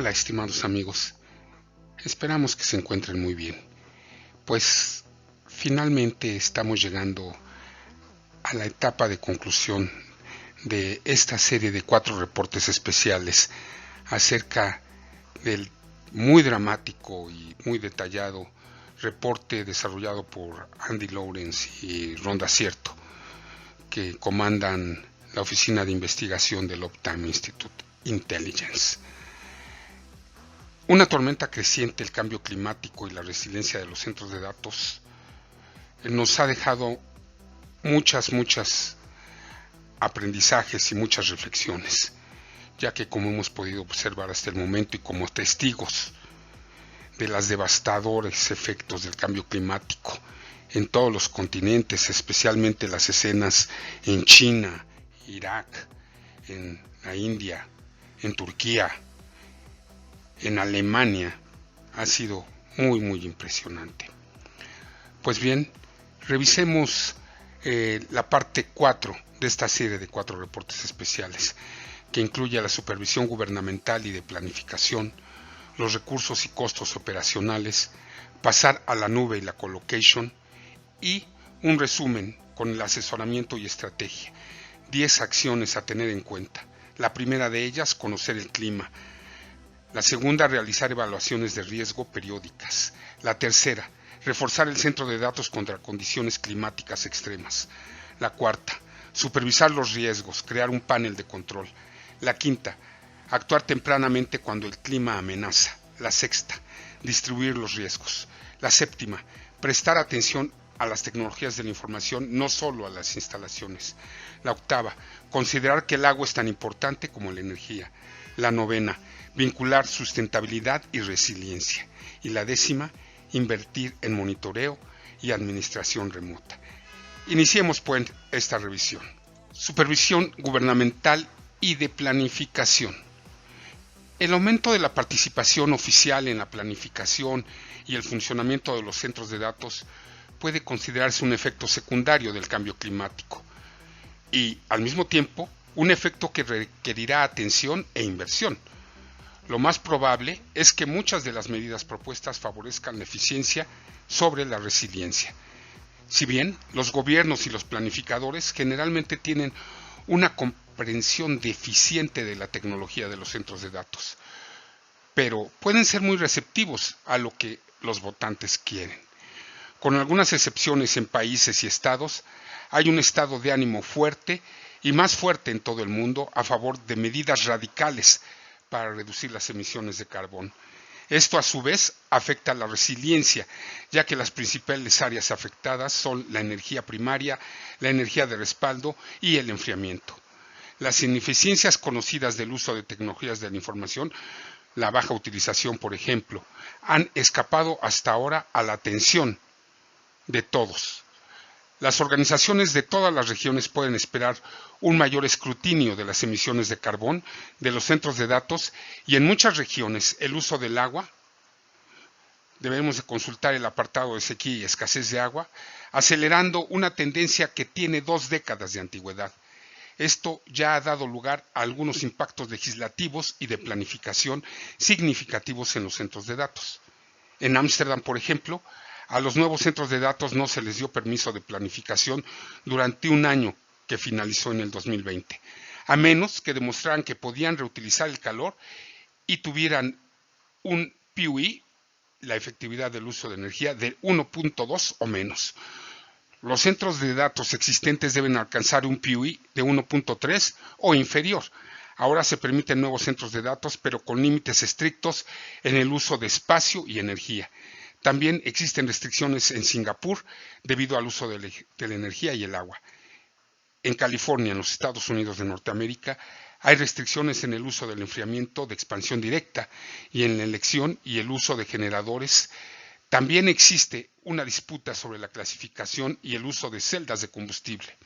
Hola, estimados amigos. Esperamos que se encuentren muy bien. Pues finalmente estamos llegando a la etapa de conclusión de esta serie de 4 reportes especiales acerca del muy dramático y muy detallado reporte desarrollado por Andy Lawrence y Rhonda Cierto, que comandan la Oficina de Investigación del Optime Institute Intelligence. Una tormenta creciente, el cambio climático y la resiliencia de los centros de datos nos ha dejado muchas aprendizajes y muchas reflexiones, ya que como hemos podido observar hasta el momento y como testigos de los devastadores efectos del cambio climático en todos los continentes, especialmente las escenas en China, Irak, en la India, en Turquía, en Alemania, ha sido muy impresionante. Pues bien, revisemos la parte 4 de esta serie de 4 reportes especiales, que incluye la supervisión gubernamental y de planificación, los recursos y costos operacionales, pasar a la nube y la colocation, y un resumen con el asesoramiento y estrategia. 10 acciones a tener en cuenta. La primera de ellas, conocer el clima. La segunda, realizar evaluaciones de riesgo periódicas. La tercera, reforzar el centro de datos contra condiciones climáticas extremas. La cuarta, supervisar los riesgos, crear un panel de control. La quinta, actuar tempranamente cuando el clima amenaza. La sexta, distribuir los riesgos. La séptima, prestar atención a las tecnologías de la información, no solo a las instalaciones. La octava, considerar que el agua es tan importante como la energía. La novena, vincular sustentabilidad y resiliencia. Y la décima, invertir en monitoreo y administración remota. Iniciemos pues esta revisión. Supervisión gubernamental y de planificación. El aumento de la participación oficial en la planificación y el funcionamiento de los centros de datos puede considerarse un efecto secundario del cambio climático y, al mismo tiempo, un efecto que requerirá atención e inversión. Lo más probable es que muchas de las medidas propuestas favorezcan la eficiencia sobre la resiliencia. Si bien los gobiernos y los planificadores generalmente tienen una comprensión deficiente de la tecnología de los centros de datos, pero pueden ser muy receptivos a lo que los votantes quieren. Con algunas excepciones en países y estados, hay un estado de ánimo fuerte y más fuerte en todo el mundo a favor de medidas radicales para reducir las emisiones de carbón. Esto a su vez afecta a la resiliencia, ya que las principales áreas afectadas son la energía primaria, la energía de respaldo y el enfriamiento. Las ineficiencias conocidas del uso de tecnologías de la información, la baja utilización, por ejemplo, han escapado hasta ahora a la atención de todos. Las organizaciones de todas las regiones pueden esperar un mayor escrutinio de las emisiones de carbón de los centros de datos y en muchas regiones el uso del agua. Debemos de consultar el apartado de sequía y escasez de agua, acelerando una tendencia que tiene 2 décadas de antigüedad. Esto ya ha dado lugar a algunos impactos legislativos y de planificación significativos en los centros de datos. En Ámsterdam, por ejemplo, a los nuevos centros de datos no se les dio permiso de planificación durante un año que finalizó en el 2020, a menos que demostraran que podían reutilizar el calor y tuvieran un PUE, la efectividad del uso de energía, de 1.2 o menos. Los centros de datos existentes deben alcanzar un PUE de 1.3 o inferior. Ahora se permiten nuevos centros de datos, pero con límites estrictos en el uso de espacio y energía. También existen restricciones en Singapur debido al uso de la energía y el agua. En California, en los Estados Unidos de Norteamérica, hay restricciones en el uso del enfriamiento de expansión directa y en la elección y el uso de generadores. También existe una disputa sobre la clasificación y el uso de celdas de combustible.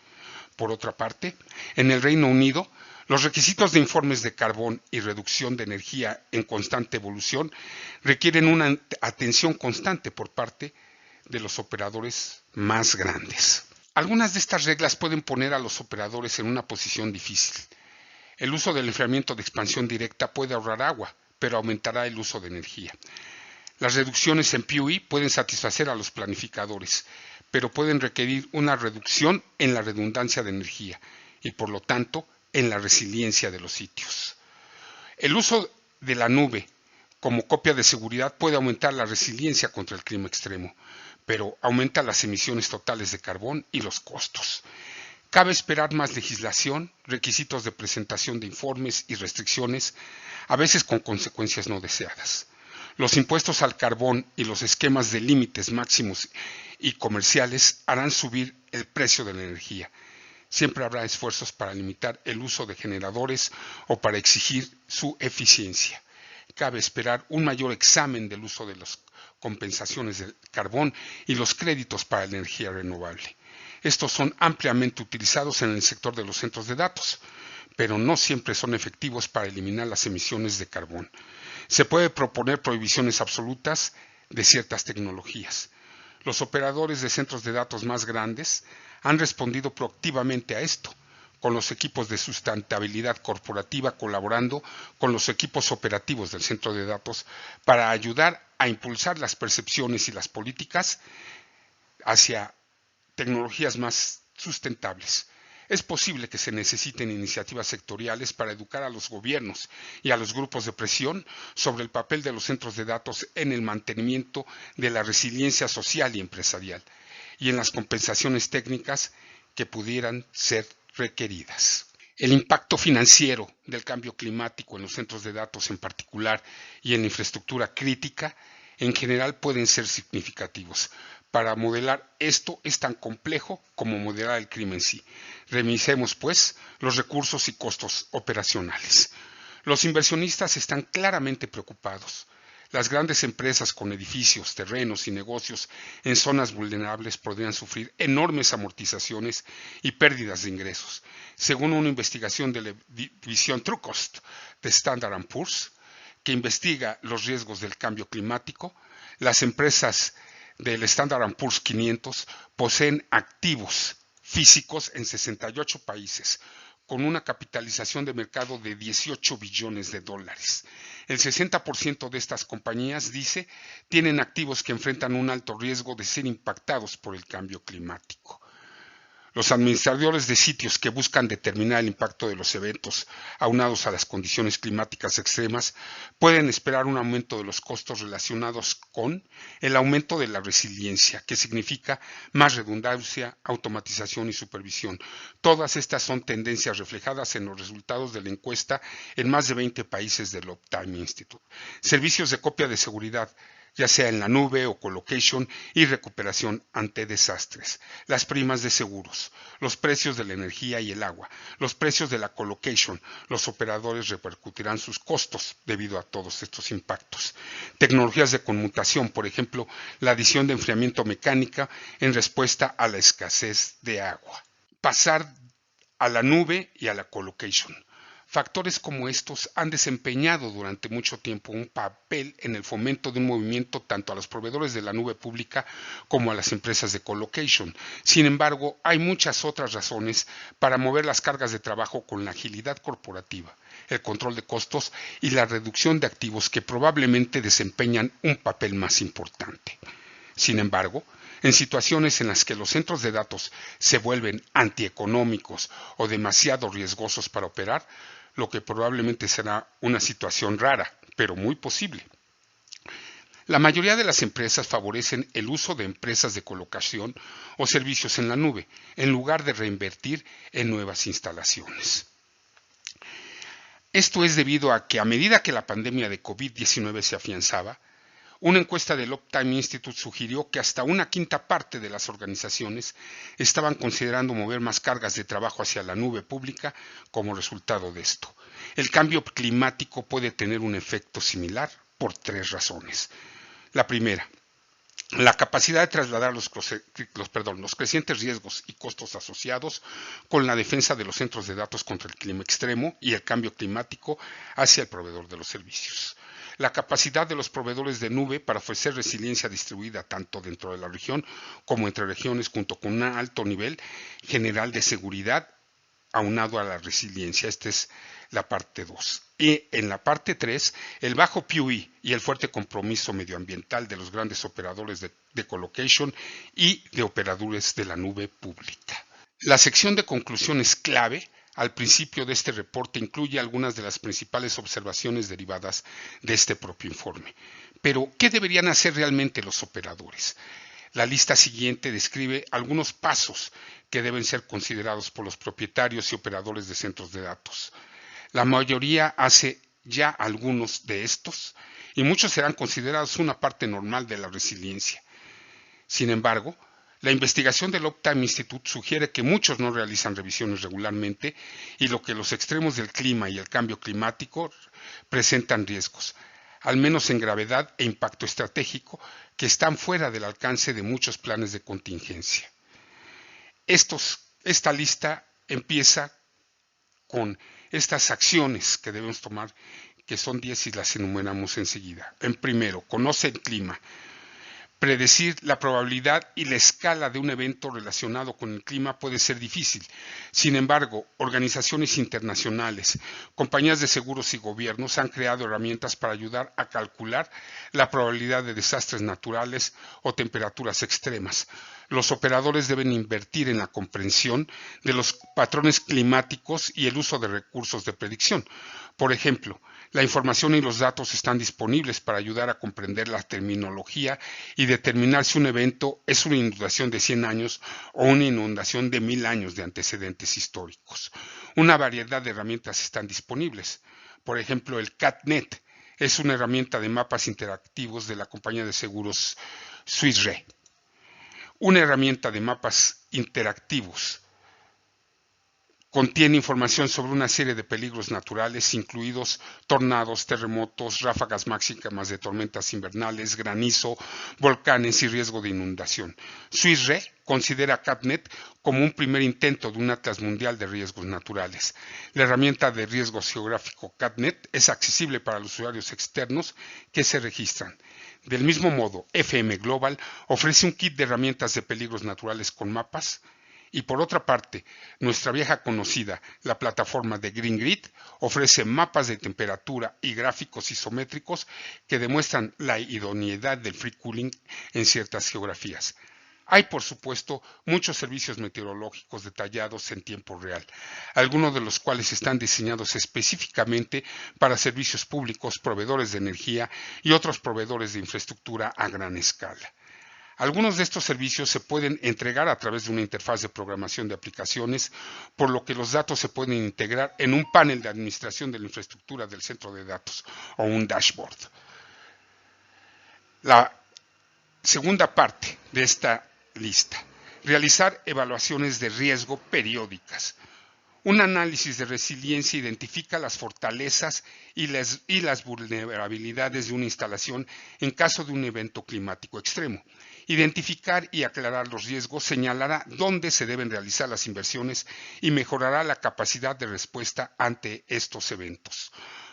Por otra parte, en el Reino Unido, los requisitos de informes de carbón y reducción de energía en constante evolución requieren una atención constante por parte de los operadores más grandes. Algunas de estas reglas pueden poner a los operadores en una posición difícil. El uso del enfriamiento de expansión directa puede ahorrar agua, pero aumentará el uso de energía. Las reducciones en PUE pueden satisfacer a los planificadores, pero pueden requerir una reducción en la redundancia de energía y, por lo tanto, en la resiliencia de los sitios. El uso de la nube como copia de seguridad puede aumentar la resiliencia contra el clima extremo, pero aumenta las emisiones totales de carbón y los costos. Cabe esperar más legislación, requisitos de presentación de informes y restricciones, a veces con consecuencias no deseadas. Los impuestos al carbón y los esquemas de límites máximos y comerciales harán subir el precio de la energía. Siempre habrá esfuerzos para limitar el uso de generadores o para exigir su eficiencia. Cabe esperar un mayor examen del uso de las compensaciones del carbón y los créditos para la energía renovable. Estos son ampliamente utilizados en el sector de los centros de datos, pero no siempre son efectivos para eliminar las emisiones de carbón. Se puede proponer prohibiciones absolutas de ciertas tecnologías. Los operadores de centros de datos más grandes han respondido proactivamente a esto, con los equipos de sustentabilidad corporativa colaborando con los equipos operativos del centro de datos para ayudar a impulsar las percepciones y las políticas hacia tecnologías más sustentables. Es posible que se necesiten iniciativas sectoriales para educar a los gobiernos y a los grupos de presión sobre el papel de los centros de datos en el mantenimiento de la resiliencia social y empresarial y en las compensaciones técnicas que pudieran ser requeridas. El impacto financiero del cambio climático en los centros de datos en particular y en la infraestructura crítica en general pueden ser significativos. Para modelar esto es tan complejo como modelar el crimen en sí. Revisemos, pues, los recursos y costos operacionales. Los inversionistas están claramente preocupados. Las grandes empresas con edificios, terrenos y negocios en zonas vulnerables podrían sufrir enormes amortizaciones y pérdidas de ingresos. Según una investigación de la división Trucost de Standard & Poor's, que investiga los riesgos del cambio climático, las empresas del Standard & Poor's 500 poseen activos físicos en 68 países, con una capitalización de mercado de 18 billones de dólares. El 60% de estas compañías, dice, tienen activos que enfrentan un alto riesgo de ser impactados por el cambio climático. Los administradores de sitios que buscan determinar el impacto de los eventos aunados a las condiciones climáticas extremas pueden esperar un aumento de los costos relacionados con el aumento de la resiliencia, que significa más redundancia, automatización y supervisión. Todas estas son tendencias reflejadas en los resultados de la encuesta en más de 20 países del Uptime Institute. Servicios de copia de seguridad, ya sea en la nube o colocation y recuperación ante desastres, las primas de seguros, los precios de la energía y el agua, los precios de la colocation. Los operadores repercutirán sus costos debido a todos estos impactos. Tecnologías de conmutación, por ejemplo, la adición de enfriamiento mecánica en respuesta a la escasez de agua. Pasar a la nube y a la colocation. Factores como estos han desempeñado durante mucho tiempo un papel en el fomento de un movimiento tanto a los proveedores de la nube pública como a las empresas de colocation. Sin embargo, hay muchas otras razones para mover las cargas de trabajo con la agilidad corporativa, el control de costos y la reducción de activos que probablemente desempeñan un papel más importante. Sin embargo, en situaciones en las que los centros de datos se vuelven antieconómicos o demasiado riesgosos para operar, lo que probablemente será una situación rara, pero muy posible. La mayoría de las empresas favorecen el uso de empresas de colocación o servicios en la nube, en lugar de reinvertir en nuevas instalaciones. Esto es debido a que a medida que la pandemia de COVID-19 se afianzaba, una encuesta del Uptime Institute sugirió que hasta una quinta parte de las organizaciones estaban considerando mover más cargas de trabajo hacia la nube pública como resultado de esto. El cambio climático puede tener un efecto similar por 3 razones. La primera, la capacidad de trasladar los crecientes riesgos y costos asociados con la defensa de los centros de datos contra el clima extremo y el cambio climático hacia el proveedor de los servicios. La capacidad de los proveedores de nube para ofrecer resiliencia distribuida tanto dentro de la región como entre regiones junto con un alto nivel general de seguridad aunado a la resiliencia. Esta es la parte 2. Y en la parte 3, el bajo PUE y el fuerte compromiso medioambiental de los grandes operadores de colocation y de operadores de la nube pública. La sección de conclusiones clave al principio de este reporte incluye algunas de las principales observaciones derivadas de este propio informe. Pero, ¿qué deberían hacer realmente los operadores? La lista siguiente describe algunos pasos que deben ser considerados por los propietarios y operadores de centros de datos. La mayoría hace ya algunos de estos y muchos serán considerados una parte normal de la resiliencia. Sin embargo, la investigación del Uptime Institute sugiere que muchos no realizan revisiones regularmente y lo que los extremos del clima y el cambio climático presentan riesgos, al menos en gravedad e impacto estratégico, que están fuera del alcance de muchos planes de contingencia. Esta lista empieza con estas acciones que debemos tomar, que son 10 y las enumeramos enseguida. En primero, conoce el clima. Predecir la probabilidad y la escala de un evento relacionado con el clima puede ser difícil. Sin embargo, organizaciones internacionales, compañías de seguros y gobiernos han creado herramientas para ayudar a calcular la probabilidad de desastres naturales o temperaturas extremas. Los operadores deben invertir en la comprensión de los patrones climáticos y el uso de recursos de predicción. Por ejemplo, la información y los datos están disponibles para ayudar a comprender la terminología y determinar si un evento es una inundación de 100 años o una inundación de 1000 años de antecedentes históricos. Una variedad de herramientas están disponibles. Por ejemplo, el CatNet es una herramienta de mapas interactivos de la compañía de seguros Swiss Re. Una herramienta de mapas interactivos contiene información sobre una serie de peligros naturales, incluidos tornados, terremotos, ráfagas máximas de tormentas invernales, granizo, volcanes y riesgo de inundación. Swiss Re considera CatNet como un primer intento de un atlas mundial de riesgos naturales. La herramienta de riesgo geográfico CatNet es accesible para los usuarios externos que se registran. Del mismo modo, FM Global ofrece un kit de herramientas de peligros naturales con mapas. Y por otra parte, nuestra vieja conocida, la plataforma de Green Grid, ofrece mapas de temperatura y gráficos isométricos que demuestran la idoneidad del free cooling en ciertas geografías. Hay, por supuesto, muchos servicios meteorológicos detallados en tiempo real, algunos de los cuales están diseñados específicamente para servicios públicos, proveedores de energía y otros proveedores de infraestructura a gran escala. Algunos de estos servicios se pueden entregar a través de una interfaz de programación de aplicaciones, por lo que los datos se pueden integrar en un panel de administración de la infraestructura del centro de datos o un dashboard. La segunda parte de esta lista: realizar evaluaciones de riesgo periódicas. Un análisis de resiliencia identifica las fortalezas y las vulnerabilidades de una instalación en caso de un evento climático extremo. Identificar y aclarar los riesgos señalará dónde se deben realizar las inversiones y mejorará la capacidad de respuesta ante estos eventos.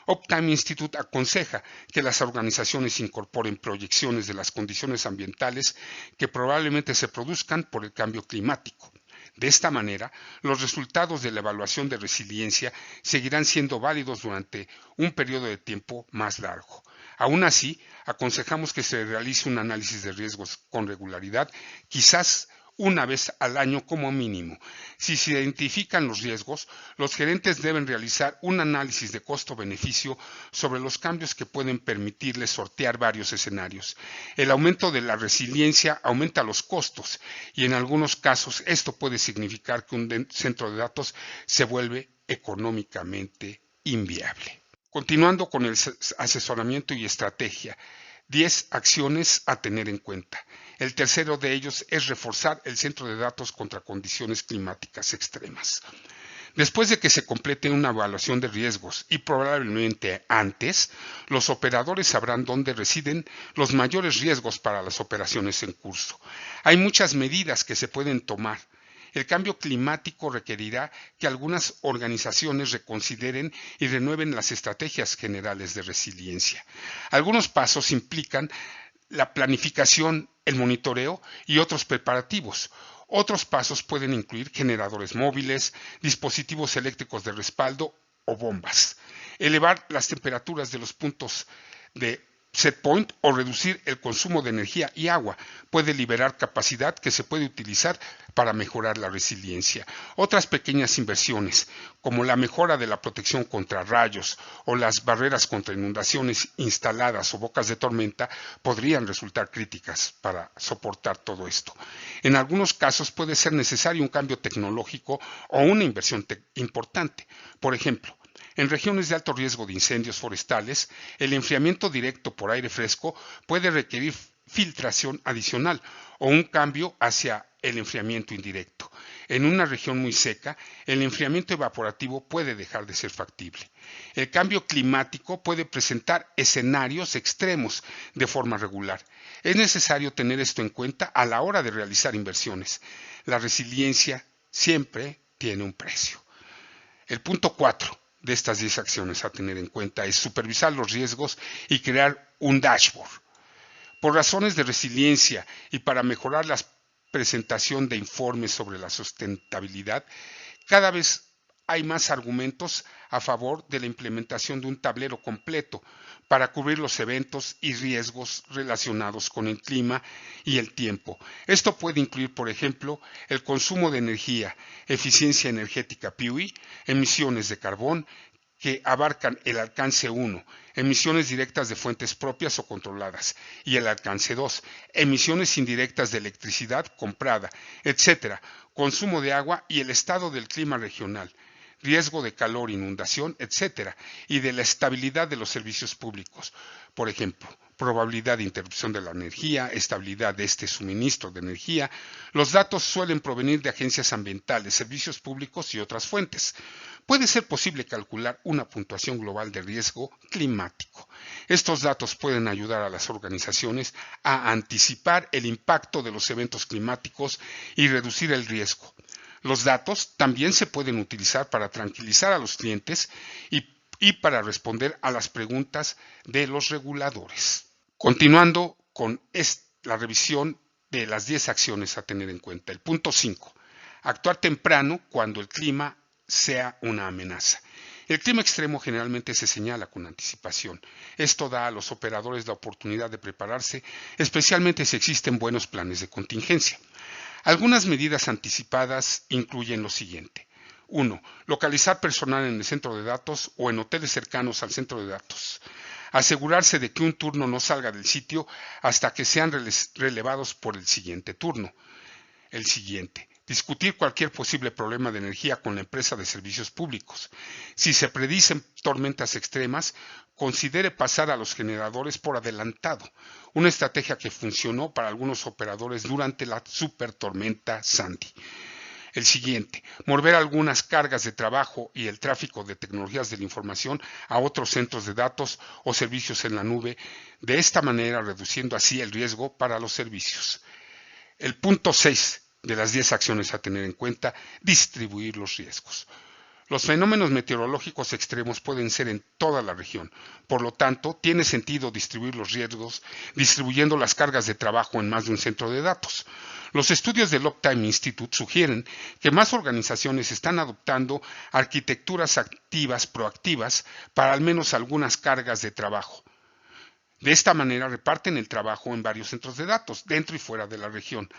Uptime Institute aconseja que las organizaciones incorporen proyecciones de las condiciones ambientales que probablemente se produzcan por el cambio climático. De esta manera, los resultados de la evaluación de resiliencia seguirán siendo válidos durante un periodo de tiempo más largo. Aún así, aconsejamos que se realice un análisis de riesgos con regularidad, quizás una vez al año como mínimo. Si se identifican los riesgos, los gerentes deben realizar un análisis de costo-beneficio sobre los cambios que pueden permitirles sortear varios escenarios. El aumento de la resiliencia aumenta los costos y en algunos casos esto puede significar que un centro de datos se vuelve económicamente inviable. Continuando con el asesoramiento y estrategia, 10 acciones a tener en cuenta. El tercero de ellos es reforzar el centro de datos contra condiciones climáticas extremas. Después de que se complete una evaluación de riesgos y probablemente antes, los operadores sabrán dónde residen los mayores riesgos para las operaciones en curso. Hay muchas medidas que se pueden tomar. El cambio climático requerirá que algunas organizaciones reconsideren y renueven las estrategias generales de resiliencia. Algunos pasos implican la planificación, el monitoreo y otros preparativos. Otros pasos pueden incluir generadores móviles, dispositivos eléctricos de respaldo o bombas. Elevar las temperaturas de los puntos de set point o reducir el consumo de energía y agua puede liberar capacidad que se puede utilizar para mejorar la resiliencia. Otras pequeñas inversiones, como la mejora de la protección contra rayos o las barreras contra inundaciones instaladas o bocas de tormenta, podrían resultar críticas para soportar todo esto. En algunos casos puede ser necesario un cambio tecnológico o una inversión importante. Por ejemplo, en regiones de alto riesgo de incendios forestales, el enfriamiento directo por aire fresco puede requerir filtración adicional o un cambio hacia el enfriamiento indirecto. En una región muy seca, el enfriamiento evaporativo puede dejar de ser factible. El cambio climático puede presentar escenarios extremos de forma regular. Es necesario tener esto en cuenta a la hora de realizar inversiones. La resiliencia siempre tiene un precio. El punto 4 de estas 10 acciones a tener en cuenta es supervisar los riesgos y crear un dashboard. Por razones de resiliencia y para mejorar la presentación de informes sobre la sustentabilidad, cada vez hay más argumentos a favor de la implementación de un tablero completo para cubrir los eventos y riesgos relacionados con el clima y el tiempo. Esto puede incluir, por ejemplo, el consumo de energía, eficiencia energética PUE, emisiones de carbón, que abarcan el alcance 1, emisiones directas de fuentes propias o controladas, y el alcance 2, emisiones indirectas de electricidad comprada, etc., consumo de agua y el estado del clima regional, riesgo de calor, inundación, etc., y de la estabilidad de los servicios públicos, por ejemplo, probabilidad de interrupción de la energía, estabilidad de este suministro de energía. Los datos suelen provenir de agencias ambientales, servicios públicos y otras fuentes. Puede ser posible calcular una puntuación global de riesgo climático. Estos datos pueden ayudar a las organizaciones a anticipar el impacto de los eventos climáticos y reducir el riesgo. Los datos también se pueden utilizar para tranquilizar a los clientes y para responder a las preguntas de los reguladores. Continuando con la revisión de las 10 acciones a tener en cuenta. El punto 5. Actuar temprano cuando el clima sea una amenaza. El clima extremo generalmente se señala con anticipación. Esto da a los operadores la oportunidad de prepararse, especialmente si existen buenos planes de contingencia. Algunas medidas anticipadas incluyen lo siguiente. 1. Localizar personal en el centro de datos o en hoteles cercanos al centro de datos. Asegurarse de que un turno no salga del sitio hasta que sean relevados por el siguiente turno. El siguiente. Discutir cualquier posible problema de energía con la empresa de servicios públicos. Si se predicen tormentas extremas, considere pasar a los generadores por adelantado, una estrategia que funcionó para algunos operadores durante la supertormenta Sandy. El siguiente, mover algunas cargas de trabajo y el tráfico de tecnologías de la información a otros centros de datos o servicios en la nube, de esta manera reduciendo así el riesgo para los servicios. El punto 6 de las 10 acciones a tener en cuenta, distribuir los riesgos. Los fenómenos meteorológicos extremos pueden ser en toda la región, por lo tanto, tiene sentido distribuir los riesgos distribuyendo las cargas de trabajo en más de un centro de datos. Los estudios del Uptime Institute sugieren que más organizaciones están adoptando arquitecturas activas proactivas para al menos algunas cargas de trabajo. De esta manera reparten el trabajo en varios centros de datos, dentro y fuera de la región.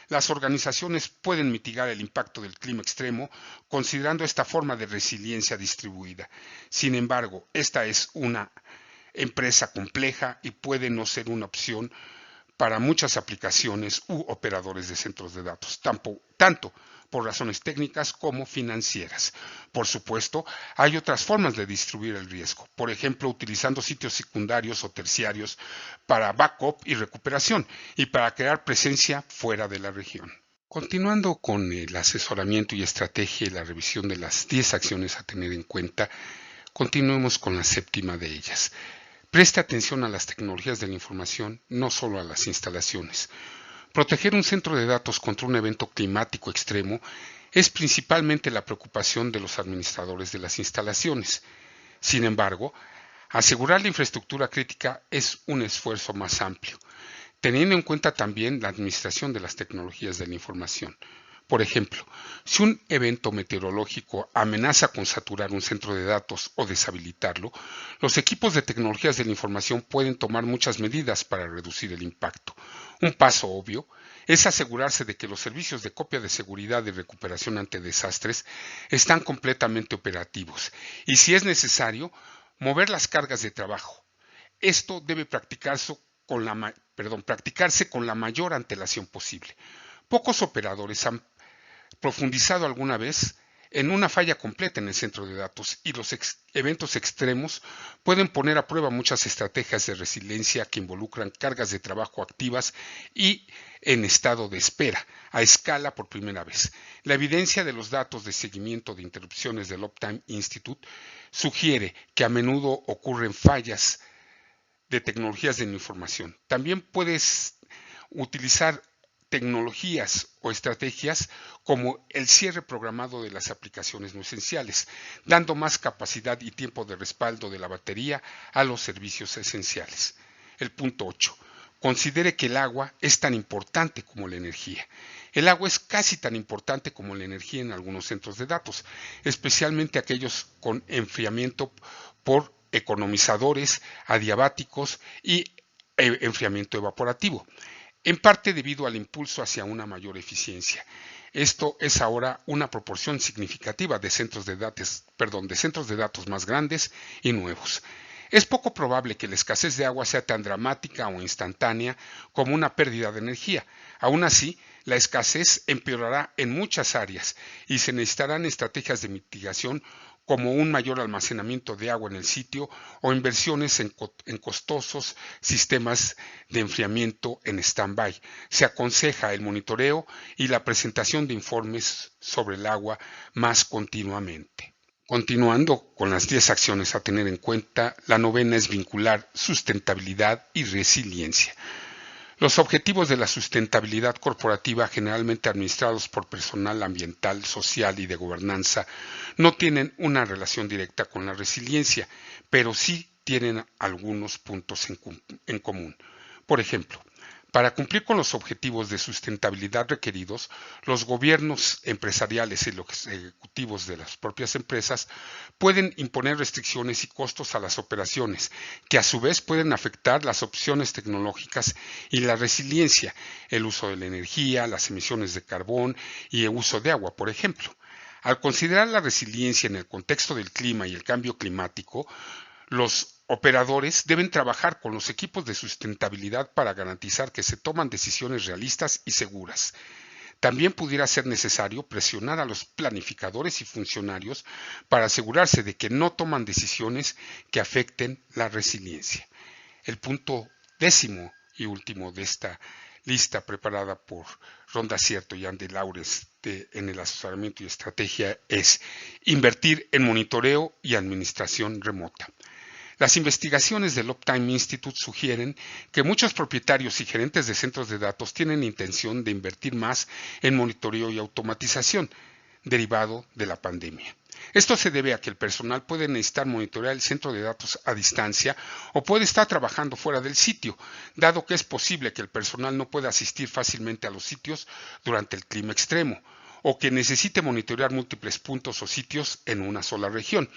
Las organizaciones pueden mitigar el impacto del clima extremo considerando esta forma de resiliencia distribuida. Sin embargo, esta es una empresa compleja y puede no ser una opción para muchas aplicaciones u operadores de centros de datos, tanto por razones técnicas como financieras. Por supuesto, hay otras formas de distribuir el riesgo, por ejemplo, utilizando sitios secundarios o terciarios para backup y recuperación y para crear presencia fuera de la región. Continuando con el asesoramiento y estrategia y la revisión de las 10 acciones a tener en cuenta, continuemos con la séptima de ellas. Preste atención a las tecnologías de la información, no solo a las instalaciones. Proteger un centro de datos contra un evento climático extremo es principalmente la preocupación de los administradores de las instalaciones. Sin embargo, asegurar la infraestructura crítica es un esfuerzo más amplio, teniendo en cuenta también la administración de las tecnologías de la información. Por ejemplo, si un evento meteorológico amenaza con saturar un centro de datos o deshabilitarlo, los equipos de tecnologías de la información pueden tomar muchas medidas para reducir el impacto. Un paso obvio es asegurarse de que los servicios de copia de seguridad y recuperación ante desastres están completamente operativos y, si es necesario, mover las cargas de trabajo. Esto debe practicarse con la mayor antelación posible. Pocos operadores han profundizado alguna vez en una falla completa en el centro de datos, y los eventos extremos pueden poner a prueba muchas estrategias de resiliencia que involucran cargas de trabajo activas y en estado de espera, a escala por primera vez. La evidencia de los datos de seguimiento de interrupciones del Uptime Institute sugiere que a menudo ocurren fallas de tecnologías de la información. También puedes utilizar tecnologías o estrategias como el cierre programado de las aplicaciones no esenciales, dando más capacidad y tiempo de respaldo de la batería a los servicios esenciales. El punto 8. Considere que el agua es tan importante como la energía. El agua es casi tan importante como la energía en algunos centros de datos, especialmente aquellos con enfriamiento por economizadores adiabáticos y enfriamiento evaporativo, en parte debido al impulso hacia una mayor eficiencia. Esto es ahora una proporción significativa de centros de datos más grandes y nuevos. Es poco probable que la escasez de agua sea tan dramática o instantánea como una pérdida de energía. Aún así, la escasez empeorará en muchas áreas y se necesitarán estrategias de mitigación como un mayor almacenamiento de agua en el sitio o inversiones en costosos sistemas de enfriamiento en stand-by. Se aconseja el monitoreo y la presentación de informes sobre el agua más continuamente. Continuando con las 10 acciones a tener en cuenta, la novena es vincular sustentabilidad y resiliencia. Los objetivos de la sustentabilidad corporativa, generalmente administrados por personal ambiental, social y de gobernanza, no tienen una relación directa con la resiliencia, pero sí tienen algunos puntos en común. Por ejemplo, para cumplir con los objetivos de sustentabilidad requeridos, los gobiernos empresariales y los ejecutivos de las propias empresas pueden imponer restricciones y costos a las operaciones, que a su vez pueden afectar las opciones tecnológicas y la resiliencia, el uso de la energía, las emisiones de carbón y el uso de agua, por ejemplo. Al considerar la resiliencia en el contexto del clima y el cambio climático, los operadores deben trabajar con los equipos de sustentabilidad para garantizar que se toman decisiones realistas y seguras. También pudiera ser necesario presionar a los planificadores y funcionarios para asegurarse de que no toman decisiones que afecten la resiliencia. El punto 10º y último de esta lista preparada por Ronda Cierto y Andy Laures en el asesoramiento y estrategia es invertir en monitoreo y administración remota. Las investigaciones del Uptime Institute sugieren que muchos propietarios y gerentes de centros de datos tienen intención de invertir más en monitoreo y automatización, derivado de la pandemia. Esto se debe a que el personal puede necesitar monitorear el centro de datos a distancia o puede estar trabajando fuera del sitio, dado que es posible que el personal no pueda asistir fácilmente a los sitios durante el clima extremo, o que necesite monitorear múltiples puntos o sitios en una sola región.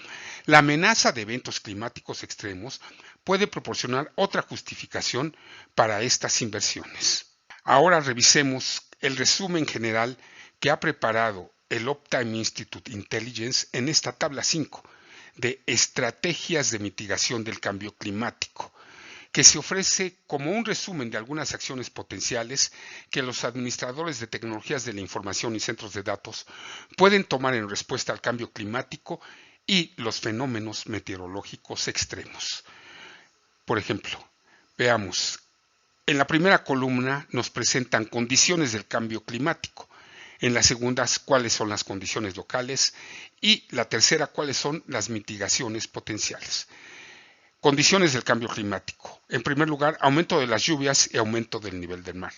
La amenaza de eventos climáticos extremos puede proporcionar otra justificación para estas inversiones. Ahora revisemos el resumen general que ha preparado el Uptime Institute Intelligence en esta tabla 5 de estrategias de mitigación del cambio climático, que se ofrece como un resumen de algunas acciones potenciales que los administradores de tecnologías de la información y centros de datos pueden tomar en respuesta al cambio climático y los fenómenos meteorológicos extremos. Por ejemplo, veamos, en la primera columna nos presentan condiciones del cambio climático, en la segunda cuáles son las condiciones locales y la tercera cuáles son las mitigaciones potenciales. Condiciones del cambio climático. En primer lugar, aumento de las lluvias y aumento del nivel del mar.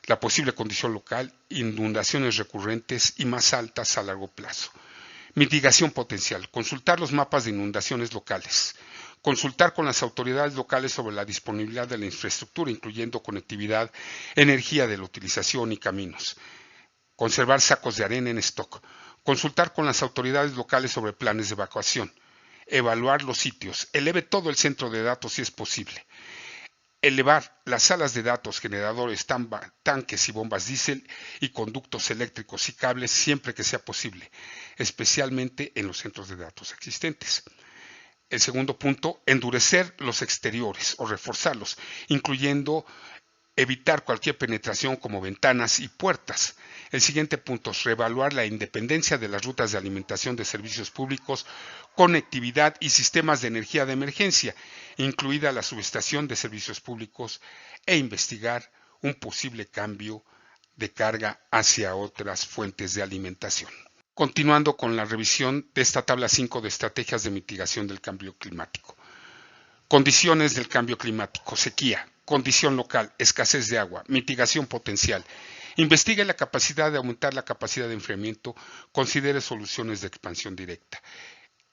La posible condición local, inundaciones recurrentes y más altas a largo plazo. Mitigación potencial. Consultar los mapas de inundaciones locales. Consultar con las autoridades locales sobre la disponibilidad de la infraestructura, incluyendo conectividad, energía de la utilización y caminos. conservar sacos de arena en stock, consultar con las autoridades locales sobre planes de evacuación, evaluar los sitios, eleve todo el centro de datos si es posible, elevar las salas de datos, generadores, tanques y bombas diésel y conductos eléctricos y cables siempre que sea posible, especialmente en los centros de datos existentes. El segundo punto, endurecer los exteriores o reforzarlos, incluyendo evitar cualquier penetración como ventanas y puertas. El siguiente punto es reevaluar la independencia de las rutas de alimentación de servicios públicos, conectividad y sistemas de energía de emergencia, incluida la subestación de servicios públicos, e investigar un posible cambio de carga hacia otras fuentes de alimentación. Continuando con la revisión de esta tabla 5 de estrategias de mitigación del cambio climático. Condiciones del cambio climático, sequía, condición local, escasez de agua, mitigación potencial. Investigue la capacidad de aumentar la capacidad de enfriamiento, considere soluciones de expansión directa.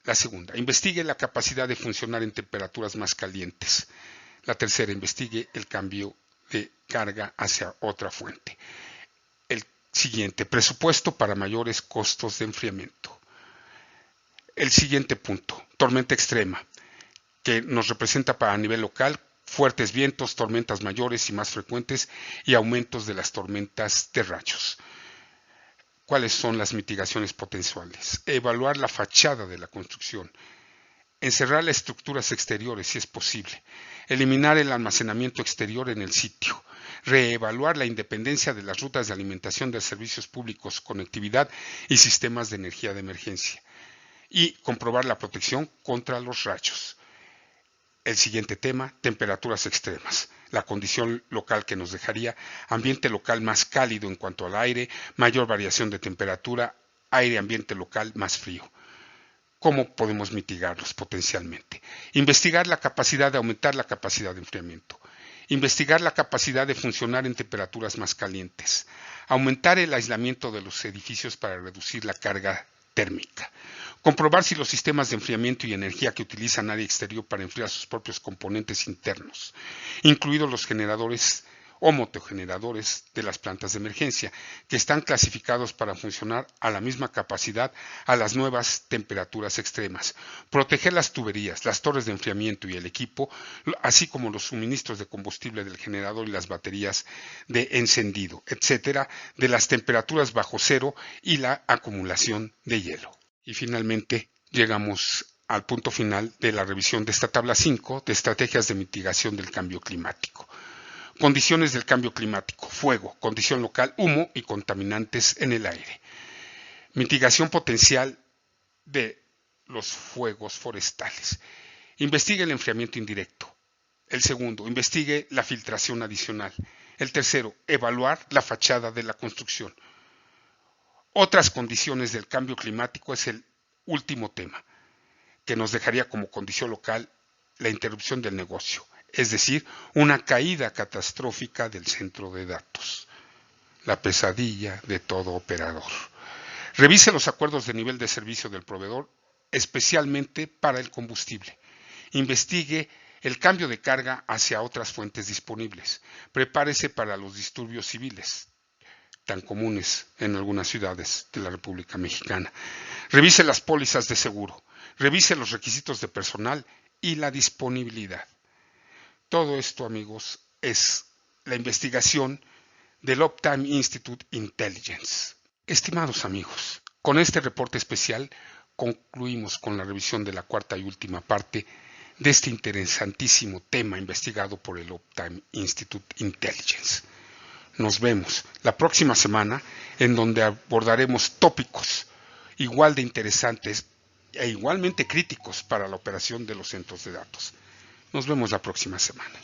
La segunda, investigue la capacidad de funcionar en temperaturas más calientes. La tercera, investigue el cambio de carga hacia otra fuente. El siguiente, presupuesto para mayores costos de enfriamiento. El siguiente punto, tormenta extrema, que nos representa para nivel local fuertes vientos, tormentas mayores y más frecuentes y aumentos de las tormentas de rayos. ¿Cuáles son las mitigaciones potenciales? Evaluar la fachada de la construcción, encerrar las estructuras exteriores si es posible, eliminar el almacenamiento exterior en el sitio, reevaluar la independencia de las rutas de alimentación de servicios públicos, conectividad y sistemas de energía de emergencia, y comprobar la protección contra los rayos. El siguiente tema, temperaturas extremas. La condición local que nos dejaría ambiente local más cálido en cuanto al aire, mayor variación de temperatura, aire ambiente local más frío. ¿Cómo podemos mitigarlos potencialmente? Investigar la capacidad de aumentar la capacidad de enfriamiento. Investigar la capacidad de funcionar en temperaturas más calientes. Aumentar el aislamiento de los edificios para reducir la carga térmica. Comprobar si los sistemas de enfriamiento y energía que utilizan área exterior para enfriar sus propios componentes internos, incluidos los generadores o motogeneradores de las plantas de emergencia, que están clasificados para funcionar a la misma capacidad a las nuevas temperaturas extremas. Proteger las tuberías, las torres de enfriamiento y el equipo, así como los suministros de combustible del generador y las baterías de encendido, etcétera, de las temperaturas bajo cero y la acumulación de hielo. Y finalmente llegamos al punto final de la revisión de esta tabla 5 de estrategias de mitigación del cambio climático. Condiciones del cambio climático, fuego, condición local, humo y contaminantes en el aire. Mitigación potencial de los fuegos forestales. Investigue el enfriamiento indirecto. El segundo, investigue la filtración adicional. El tercero, evaluar la fachada de la construcción. Otras condiciones del cambio climático es el último tema, que nos dejaría como condición local la interrupción del negocio, es decir, una caída catastrófica del centro de datos, la pesadilla de todo operador. Revise los acuerdos de nivel de servicio del proveedor, especialmente para el combustible. Investigue el cambio de carga hacia otras fuentes disponibles. Prepárese para los disturbios civiles, tan comunes en algunas ciudades de la República Mexicana. Revise las pólizas de seguro, revise los requisitos de personal y la disponibilidad. Todo esto, amigos, es la investigación del Uptime Institute Intelligence. Estimados amigos, con este reporte especial concluimos con la revisión de la cuarta y última parte de este interesantísimo tema investigado por el Uptime Institute Intelligence. Nos vemos la próxima semana, en donde abordaremos tópicos igual de interesantes e igualmente críticos para la operación de los centros de datos. Nos vemos la próxima semana.